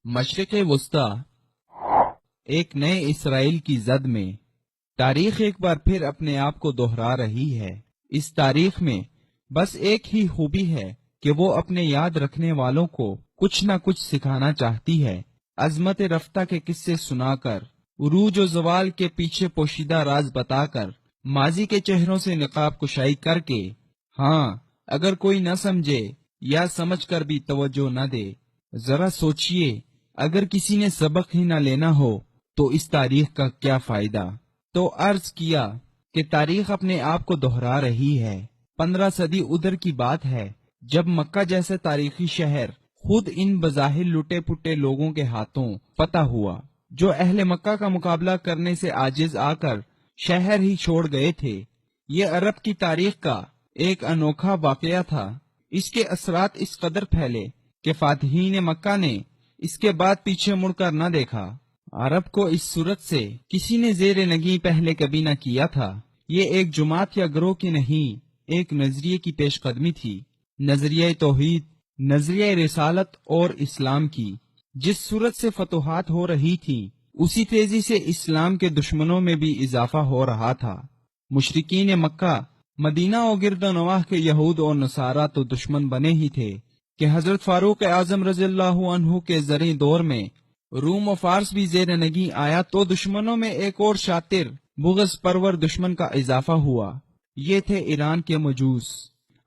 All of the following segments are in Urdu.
مشرق وسطی ایک نئے اسرائیل کی زد میں تاریخ ایک بار پھر اپنے آپ کو دہرا رہی ہے۔ اس تاریخ میں بس ایک ہی خوبی ہے کہ وہ اپنے یاد رکھنے والوں کو کچھ نہ کچھ سکھانا چاہتی ہے، عظمت رفتہ کے قصے سنا کر، عروج و زوال کے پیچھے پوشیدہ راز بتا کر، ماضی کے چہروں سے نقاب کشائی کر کے۔ ہاں، اگر کوئی نہ سمجھے یا سمجھ کر بھی توجہ نہ دے، ذرا سوچئے، اگر کسی نے سبق ہی نہ لینا ہو تو اس تاریخ کا کیا فائدہ؟ تو عرض کیا کہ تاریخ اپنے آپ کو دہرا رہی ہے۔ 15 صدی ادھر کی بات ہے جب مکہ جیسے تاریخی شہر خود ان بظاہر لٹے پٹے لوگوں کے ہاتھوں فتح ہوا، جو اہل مکہ کا مقابلہ کرنے سے عاجز آ کر شہر ہی چھوڑ گئے تھے۔ یہ عرب کی تاریخ کا ایک انوکھا واقعہ تھا۔ اس کے اثرات اس قدر پھیلے کہ فاتحین مکہ نے اس کے بعد پیچھے مڑ کر نہ دیکھا۔ عرب کو اس صورت سے کسی نے زیر نگیں پہلے کبھی نہ کیا تھا۔ یہ ایک جماعت یا گروہ کی نہیں، ایک نظریے کی پیش قدمی تھی، نظریہ توحید، نظریہ رسالت اور اسلام کی۔ جس صورت سے فتوحات ہو رہی تھی، اسی تیزی سے اسلام کے دشمنوں میں بھی اضافہ ہو رہا تھا۔ مشرکین مکہ، مدینہ و گرد و نواح کے یہود اور نصارہ تو دشمن بنے ہی تھے کہ حضرت فاروق اعظم رضی اللہ عنہ کے زرعی دور میں روم و فارس بھی زیر نگیں آیا تو دشمنوں میں ایک اور شاطر بغض پرور دشمن کا اضافہ ہوا۔ یہ تھے ایران کے مجوس۔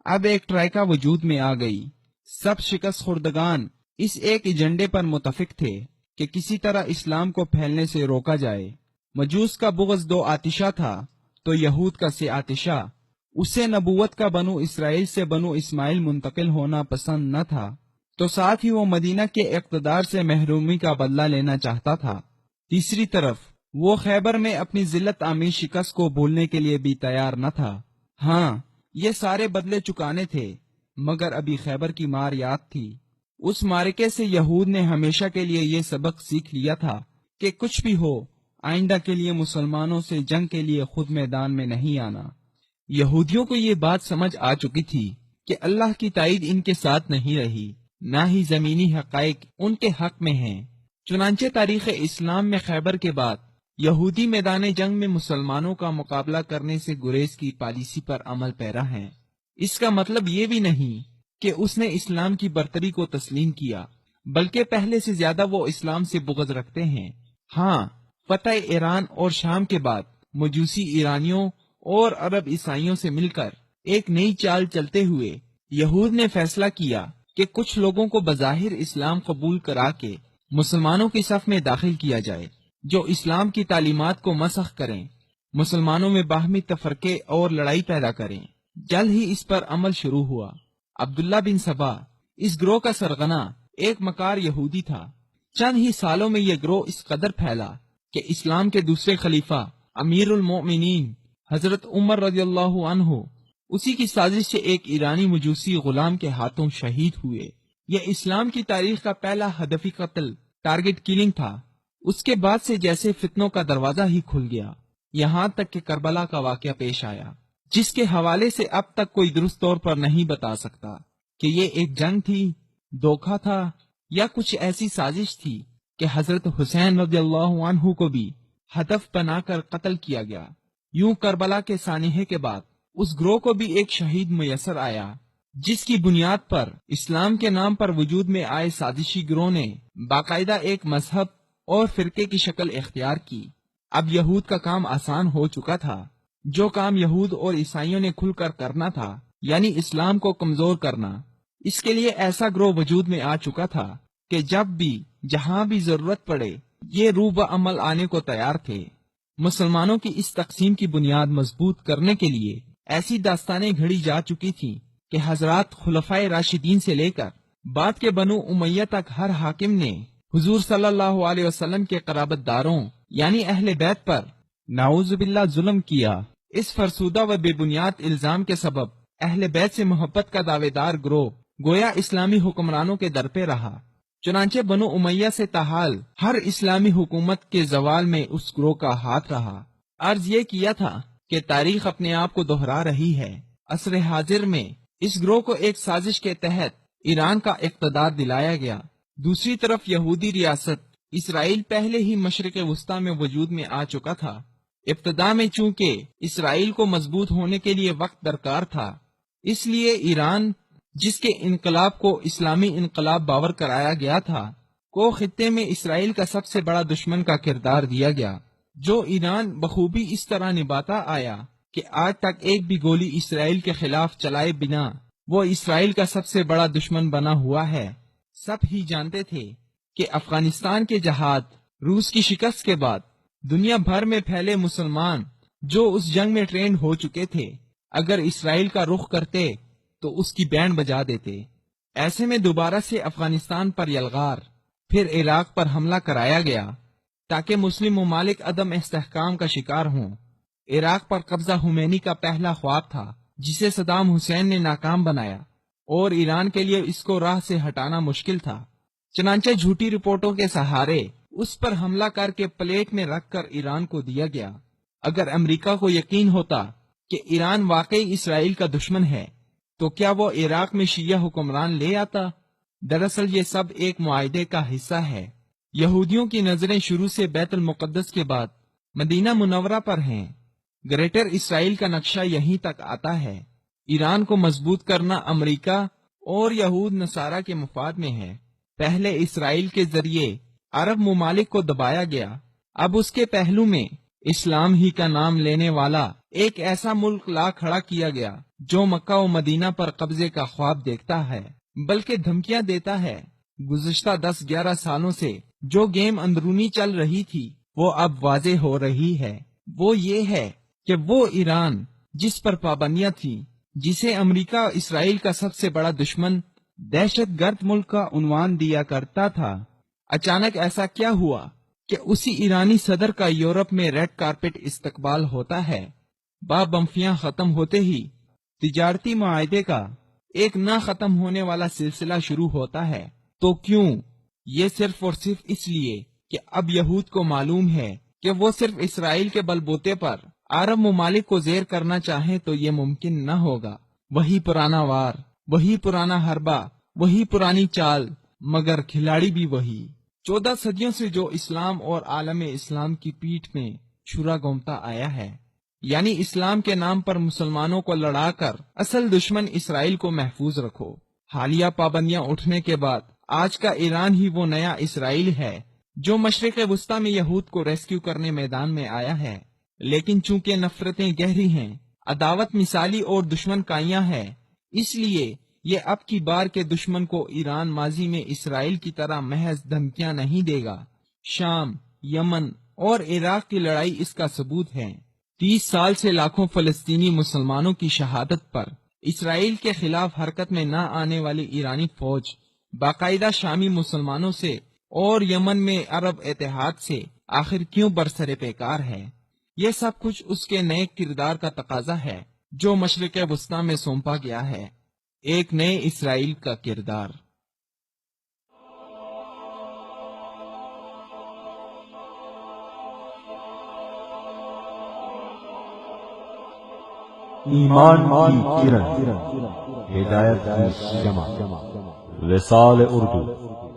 اب ایک ٹرائکا وجود میں آ گئی۔ سب شکست خوردگان اس ایک ایجنڈے پر متفق تھے کہ کسی طرح اسلام کو پھیلنے سے روکا جائے۔ مجوس کا بغض دو آتشہ تھا تو یہود کا سے آتشہ۔ اسے نبوت کا بنو اسرائیل سے بنو اسماعیل منتقل ہونا پسند نہ تھا، تو ساتھ ہی وہ مدینہ کے اقتدار سے محرومی کا بدلہ لینا چاہتا تھا۔ تیسری طرف وہ خیبر میں اپنی ذلت آمیز شکست کو بھولنے کے لیے بھی تیار نہ تھا۔ ہاں، یہ سارے بدلے چکانے تھے، مگر ابھی خیبر کی مار یاد تھی۔ اس معرکے سے یہود نے ہمیشہ کے لیے یہ سبق سیکھ لیا تھا کہ کچھ بھی ہو، آئندہ کے لیے مسلمانوں سے جنگ کے لیے خود میدان میں نہیں آنا۔ یہودیوں کو یہ بات سمجھ آ چکی تھی کہ اللہ کی تائید ان کے ساتھ نہیں رہی، نہ ہی زمینی حقائق ان کے حق میں ہیں۔ چنانچہ تاریخ اسلام میں خیبر کے بعد یہودی میدان جنگ میں مسلمانوں کا مقابلہ کرنے سے گریز کی پالیسی پر عمل پیرا ہیں۔ اس کا مطلب یہ بھی نہیں کہ اس نے اسلام کی برتری کو تسلیم کیا، بلکہ پہلے سے زیادہ وہ اسلام سے بغض رکھتے ہیں۔ ہاں، فتح ایران اور شام کے بعد مجوسی ایرانیوں اور عرب عیسائیوں سے مل کر ایک نئی چال چلتے ہوئے یہود نے فیصلہ کیا کہ کچھ لوگوں کو بظاہر اسلام قبول کرا کے مسلمانوں کی صف میں داخل کیا جائے، جو اسلام کی تعلیمات کو مسخ کریں، مسلمانوں میں باہمی تفرقے اور لڑائی پیدا کریں۔ جلد ہی اس پر عمل شروع ہوا۔ عبداللہ بن سبا اس گروہ کا سرغنہ ایک مکار یہودی تھا۔ چند ہی سالوں میں یہ گروہ اس قدر پھیلا کہ اسلام کے دوسرے خلیفہ امیر المؤمنین حضرت عمر رضی اللہ عنہ اسی کی سازش سے ایک ایرانی مجوسی غلام کے ہاتھوں شہید ہوئے۔ یہ اسلام کی تاریخ کا پہلا ہدفی قتل، ٹارگٹ کلنگ تھا۔ اس کے بعد سے جیسے فتنوں کا دروازہ ہی کھل گیا، یہاں تک کہ کربلا کا واقعہ پیش آیا، جس کے حوالے سے اب تک کوئی درست طور پر نہیں بتا سکتا کہ یہ ایک جنگ تھی، دھوکہ تھا، یا کچھ ایسی سازش تھی کہ حضرت حسین رضی اللہ عنہ کو بھی ہدف بنا کر قتل کیا گیا۔ یوں کربلا کے سانحے کے بعد اس گروہ کو بھی ایک شہید میسر آیا، جس کی بنیاد پر اسلام کے نام پر وجود میں آئے سازشی گروہ نے باقاعدہ ایک مذہب اور فرقے کی شکل اختیار کی۔ اب یہود کا کام آسان ہو چکا تھا۔ جو کام یہود اور عیسائیوں نے کھل کر کرنا تھا، یعنی اسلام کو کمزور کرنا، اس کے لیے ایسا گروہ وجود میں آ چکا تھا کہ جب بھی جہاں بھی ضرورت پڑے یہ روح و عمل آنے کو تیار تھے۔ مسلمانوں کی اس تقسیم کی بنیاد مضبوط کرنے کے لیے ایسی داستانیں گھڑی جا چکی تھیں کہ حضرات خلفائے راشدین سے لے کر بعد کے بنو امیہ تک ہر حاکم نے حضور صلی اللہ علیہ وسلم کے قرابت داروں یعنی اہل بیت پر نعوذ باللہ ظلم کیا۔ اس فرسودہ و بے بنیاد الزام کے سبب اہل بیت سے محبت کا دعوے دار گروہ گویا اسلامی حکمرانوں کے در پہ رہا۔ چنانچہ بنو امیہ سے تاحال ہر اسلامی حکومت کے زوال میں اس گروہ کا ہاتھ رہا۔ عرض یہ کیا تھا کہ تاریخ اپنے آپ کو دہرا رہی ہے۔ عصر حاضر میں اس گروہ کو ایک سازش کے تحت ایران کا اقتدار دلایا گیا، دوسری طرف یہودی ریاست اسرائیل پہلے ہی مشرق وسطی میں وجود میں آ چکا تھا۔ ابتدا میں چونکہ اسرائیل کو مضبوط ہونے کے لیے وقت درکار تھا، اس لیے ایران، جس کے انقلاب کو اسلامی انقلاب باور کرایا گیا تھا، کو خطے میں اسرائیل کا سب سے بڑا دشمن کا کردار دیا گیا، جو ایران بخوبی اس طرح نبھاتا آیا کہ آج تک ایک بھی گولی اسرائیل کے خلاف چلائے بنا وہ اسرائیل کا سب سے بڑا دشمن بنا ہوا ہے۔ سب ہی جانتے تھے کہ افغانستان کے جہاد، روس کی شکست کے بعد دنیا بھر میں پھیلے مسلمان جو اس جنگ میں ٹرینڈ ہو چکے تھے، اگر اسرائیل کا رخ کرتے تو اس کی بینڈ بجا دیتے۔ ایسے میں دوبارہ سے افغانستان پر یلغار، پھر عراق پر حملہ کرایا گیا تاکہ مسلم ممالک عدم استحکام کا شکار ہوں۔ عراق پر قبضہ خمینی کا پہلا خواب تھا، جسے صدام حسین نے ناکام بنایا، اور ایران کے لیے اس کو راہ سے ہٹانا مشکل تھا۔ چنانچہ جھوٹی رپورٹوں کے سہارے اس پر حملہ کر کے پلیٹ میں رکھ کر ایران کو دیا گیا۔ اگر امریکہ کو یقین ہوتا کہ ایران واقعی اسرائیل کا دشمن ہے تو کیا وہ عراق میں شیعہ حکمران لے آتا؟ دراصل یہ سب ایک معاہدے کا حصہ ہے۔ یہودیوں کی نظریں شروع سے بیت المقدس کے بعد مدینہ منورہ پر ہیں۔ گریٹر اسرائیل کا نقشہ یہیں تک آتا ہے۔ ایران کو مضبوط کرنا امریکہ اور یہود نصارہ کے مفاد میں ہے۔ پہلے اسرائیل کے ذریعے عرب ممالک کو دبایا گیا، اب اس کے پہلو میں اسلام ہی کا نام لینے والا ایک ایسا ملک لا کھڑا کیا گیا جو مکہ و مدینہ پر قبضے کا خواب دیکھتا ہے، بلکہ دھمکیاں دیتا ہے۔ گزشتہ 10-11 سالوں سے جو گیم اندرونی چل رہی تھی وہ اب واضح ہو رہی ہے۔ وہ یہ ہے کہ وہ ایران جس پر پابندیاں تھیں، جسے امریکہ اسرائیل کا سب سے بڑا دشمن، دہشت گرد ملک کا عنوان دیا کرتا تھا، اچانک ایسا کیا ہوا کہ اسی ایرانی صدر کا یورپ میں ریڈ کارپٹ استقبال ہوتا ہے؟ بمفیاں ختم ہوتے ہی تجارتی معاہدے کا ایک نہ ختم ہونے والا سلسلہ شروع ہوتا ہے۔ تو کیوں؟ یہ صرف اور صرف اس لیے کہ اب یہود کو معلوم ہے کہ وہ صرف اسرائیل کے بل بوتے پر عرب ممالک کو زیر کرنا چاہیں تو یہ ممکن نہ ہوگا۔ وہی پرانا وار، وہی پرانا حربہ، وہی پرانی چال، مگر کھلاڑی بھی وہی۔ 14 صدیوں سے جو اسلام اور عالم اسلام کی پیٹھ میں چھرا گھومتا آیا ہے، یعنی اسلام کے نام پر مسلمانوں کو لڑا کر اصل دشمن اسرائیل کو محفوظ رکھو۔ حالیہ پابندیاں اٹھنے کے بعد آج کا ایران ہی وہ نیا اسرائیل ہے جو مشرق وسطی میں یہود کو ریسکیو کرنے میدان میں آیا ہے۔ لیکن چونکہ نفرتیں گہری ہیں، عداوت مثالی اور دشمن کائیاں ہے، اس لیے یہ اب کی بار کے دشمن کو ایران ماضی میں اسرائیل کی طرح محض دھمکیاں نہیں دے گا۔ شام، یمن اور عراق کی لڑائی اس کا ثبوت ہے۔ 30 سال سے لاکھوں فلسطینی مسلمانوں کی شہادت پر اسرائیل کے خلاف حرکت میں نہ آنے والی ایرانی فوج باقاعدہ شامی مسلمانوں سے اور یمن میں عرب اتحاد سے آخر کیوں برسر پیکار ہے؟ یہ سب کچھ اس کے نئے کردار کا تقاضا ہے جو مشرق وسطی میں سونپا گیا ہے، ایک نئے اسرائیل کا کردار۔ ایمان کی کرن، ہدایت کی شمع، وصال اردو۔